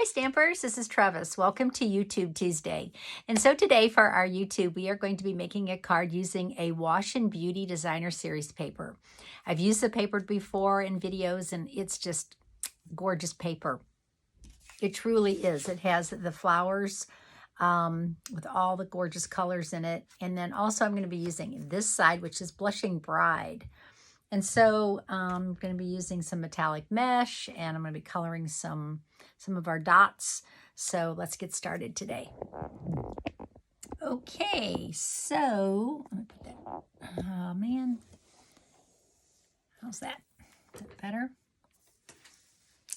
Hi Stampers, this is Trevis. Welcome to YouTube Tuesday. And so today for our YouTube, we are going to be making a card using a Wash and Beauty Designer Series paper. I've used the paper before in videos and it's just gorgeous paper. It truly is. It has the flowers with all the gorgeous colors in it. And then also I'm going to be using this side, which is Blushing Bride. And so I'm going to be using some metallic mesh and I'm going to be coloring some of our dots. So let's get started today. Okay, so let me put that. Oh man, how's that? Is that better?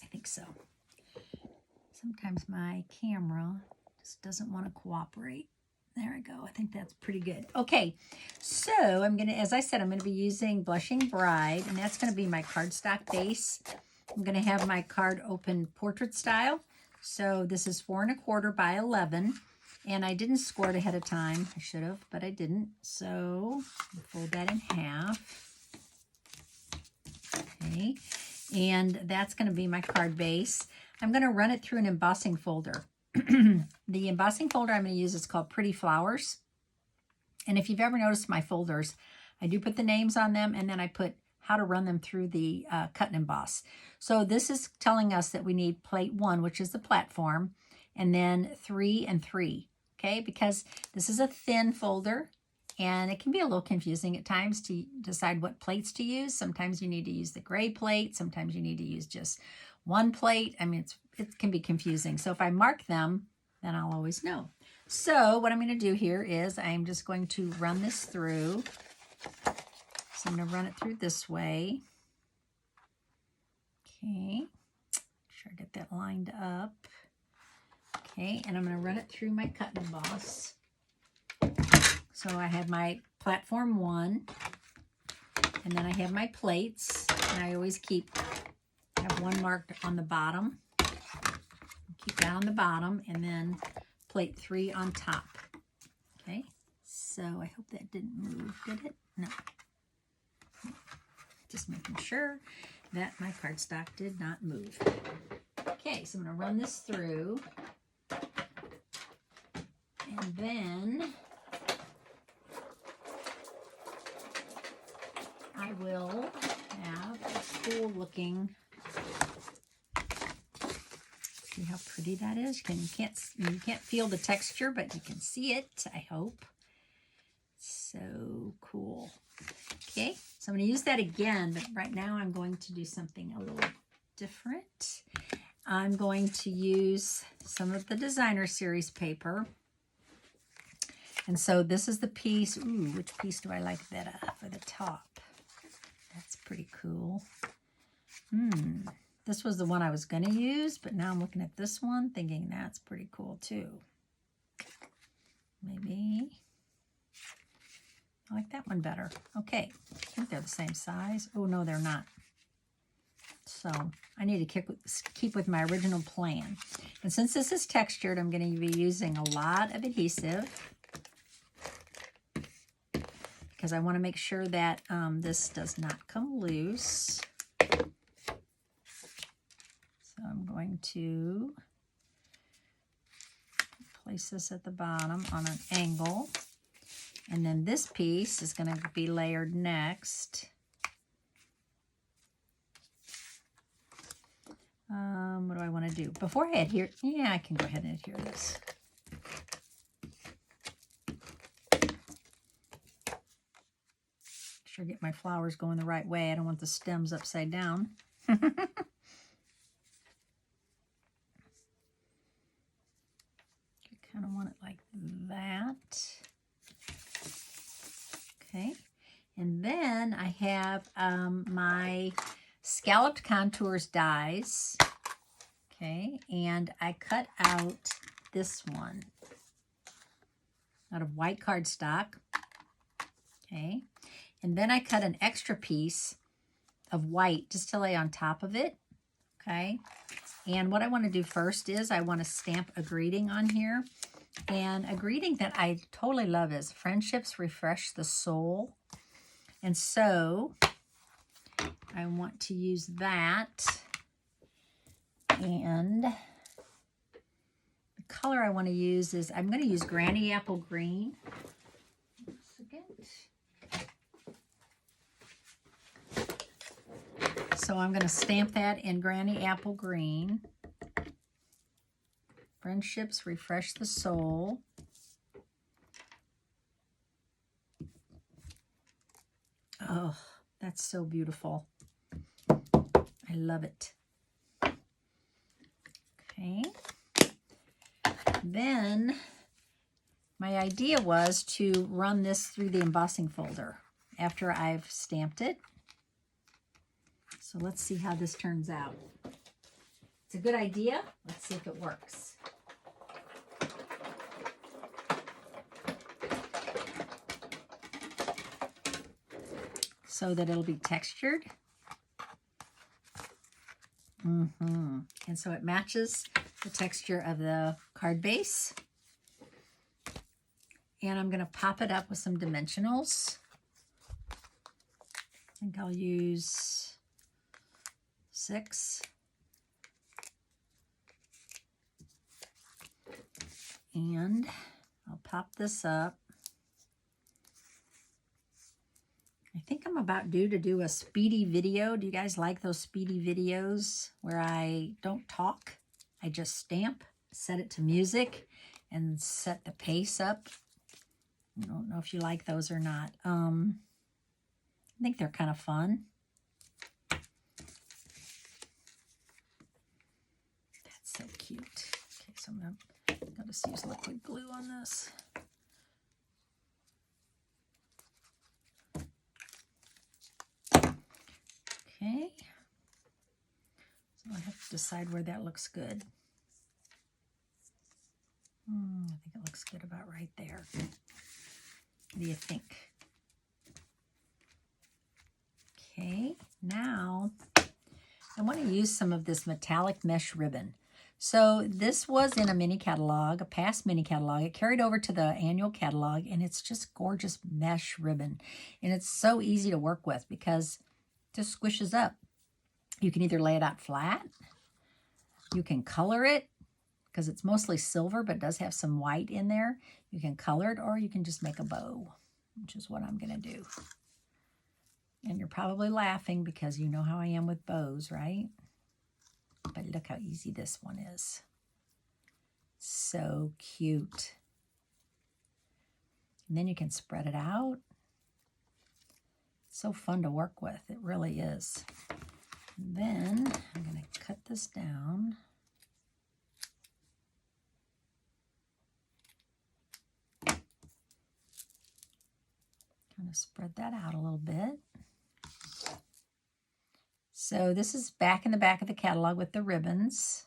I think so. Sometimes my camera just doesn't want to cooperate. There we go. I think that's pretty good. Okay, so I'm going to, as I said, I'm going to be using Blushing Bride, and that's going to be my cardstock base. I'm going to have my card open portrait style. So this is 4 1/4 by 11, and I didn't score it ahead of time. I should have, but I didn't. So fold that in half. Okay, and that's going to be my card base. I'm going to run it through an embossing folder. The embossing folder I'm going to use is called Pretty Flowers. And if you've ever noticed my folders, I do put the names on them and then I put how to run them through the cut and emboss. So this is telling us that we need plate 1, which is the platform, and then 3 and 3, okay? Because this is a thin folder and it can be a little confusing at times to decide what plates to use. Sometimes you need to use the gray plate. Sometimes you need to use just one plate. I mean, it can be confusing. So if I mark them, then I'll always know. So what I'm going to do here is I'm just going to run this through. So I'm going to run it through this way. Okay. Make sure I get that lined up. Okay, and I'm going to run it through my cut and emboss. So I have my platform 1, and then I have my plates, and I always have one marked on the bottom. Keep that on the bottom, and then plate 3 on top. Okay, so I hope that didn't move, did it? No. Just making sure that my cardstock did not move. Okay, so I'm going to run this through, and then I will have a cool looking. See how pretty that is? You can't feel the texture, but you can see it, I hope. So cool. Okay, so I'm going to use that again, but right now I'm going to do something a little different. I'm going to use some of the Designer Series paper. And so this is the piece. Ooh, which piece do I like better for the top? That's pretty cool. This was the one I was going to use, but now I'm looking at this one thinking that's pretty cool too. Maybe I like that one better. Okay, I think they're the same size. Oh, no, they're not. So I need to keep with my original plan. And since this is textured, I'm going to be using a lot of adhesive because I want to make sure that this does not come loose. So I'm going to place this at the bottom on an angle. And then this piece is going to be layered next. What do I want to do? Before I adhere, yeah, I can go ahead and adhere this. Sure get my flowers going the right way. I don't want the stems upside down. I kind of want it like that. Okay, and then I have my Scalloped Contours dies. Okay, and I cut out this one out of white cardstock. Okay, and then I cut an extra piece of white just to lay on top of it. Okay, and what I want to do first is I want to stamp a greeting on here. And a greeting that I totally love is friendships refresh the soul. And so I want to use that. And color I want to use is, I'm going to use Granny Apple Green. So I'm going to stamp that in Granny Apple Green. Friendships refresh the soul. Oh, that's so beautiful. I love it. Okay. Then my idea was to run this through the embossing folder after I've stamped it. So let's see how this turns out. It's a good idea. Let's see if it works. So that it'll be textured. And so it matches the texture of the card base. And I'm going to pop it up with some dimensionals. I think I'll use 6. And I'll pop this up. I think I'm about due to do a speedy video. Do you guys like those speedy videos where I don't talk? I just stamp, set it to music, and set the pace up. I don't know if you like those or not. I think they're kind of fun. That's so cute. Okay, so I'll just use liquid glue on this. Okay, so I have to decide where that looks good. I think it looks good about right there. What do you think? Okay, now I want to use some of this metallic mesh ribbon. So this was in a mini catalog, a past mini catalog. It carried over to the annual catalog, and it's just gorgeous mesh ribbon. And it's so easy to work with because just squishes up. You can either lay it out flat, you can color it, because it's mostly silver, but does have some white in there. You can color it, or you can just make a bow, which is what I'm gonna do. And you're probably laughing because you know how I am with bows, right? But look how easy this one is. So cute. And then you can spread it out. So fun to work with, it really is. And then I'm going to cut this down. Kind of spread that out a little bit. So this is back in the back of the catalog with the ribbons.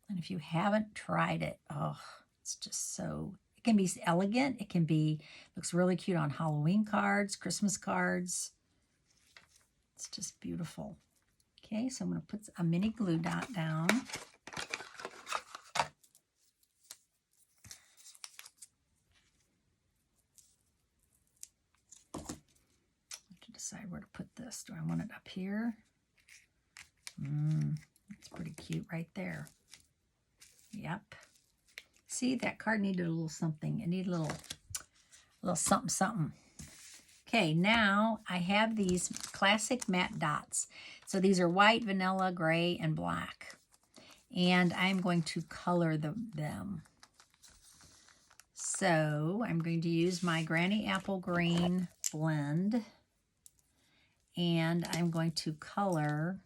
And if you haven't tried it, oh, it's just so... It can be elegant. It can be, looks really cute on Halloween cards, Christmas cards. It's just beautiful. Okay, so I'm going to put a mini glue dot down. I have to decide where to put this. Do I want it up here? It's pretty cute right there. Yep. See, that card needed a little something. It needed a little something, something. Okay, now I have these classic matte dots. So these are white, vanilla, gray, and black. And I'm going to color them. So I'm going to use my Granny Apple Green blend. And I'm going to color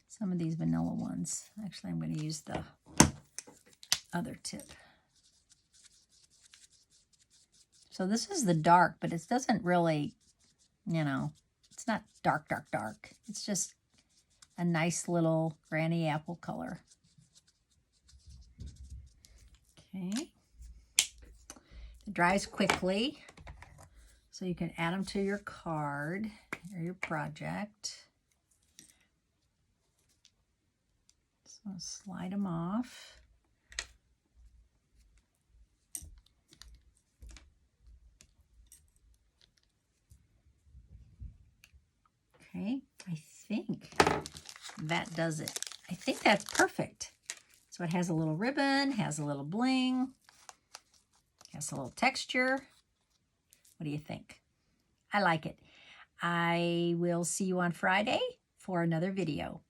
some of these vanilla ones. Actually, I'm going to use the other tip. So this is the dark, but it doesn't really, you know, it's not dark, dark, dark. It's just a nice little Granny Apple color. Okay. It dries quickly, so you can add them to your card or your project. So slide them off. Okay, I think that does it. I think that's perfect. So it has a little ribbon, has a little bling, has a little texture. What do you think? I like it. I will see you on Friday for another video,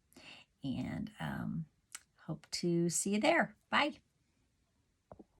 and hope to see you there. Bye.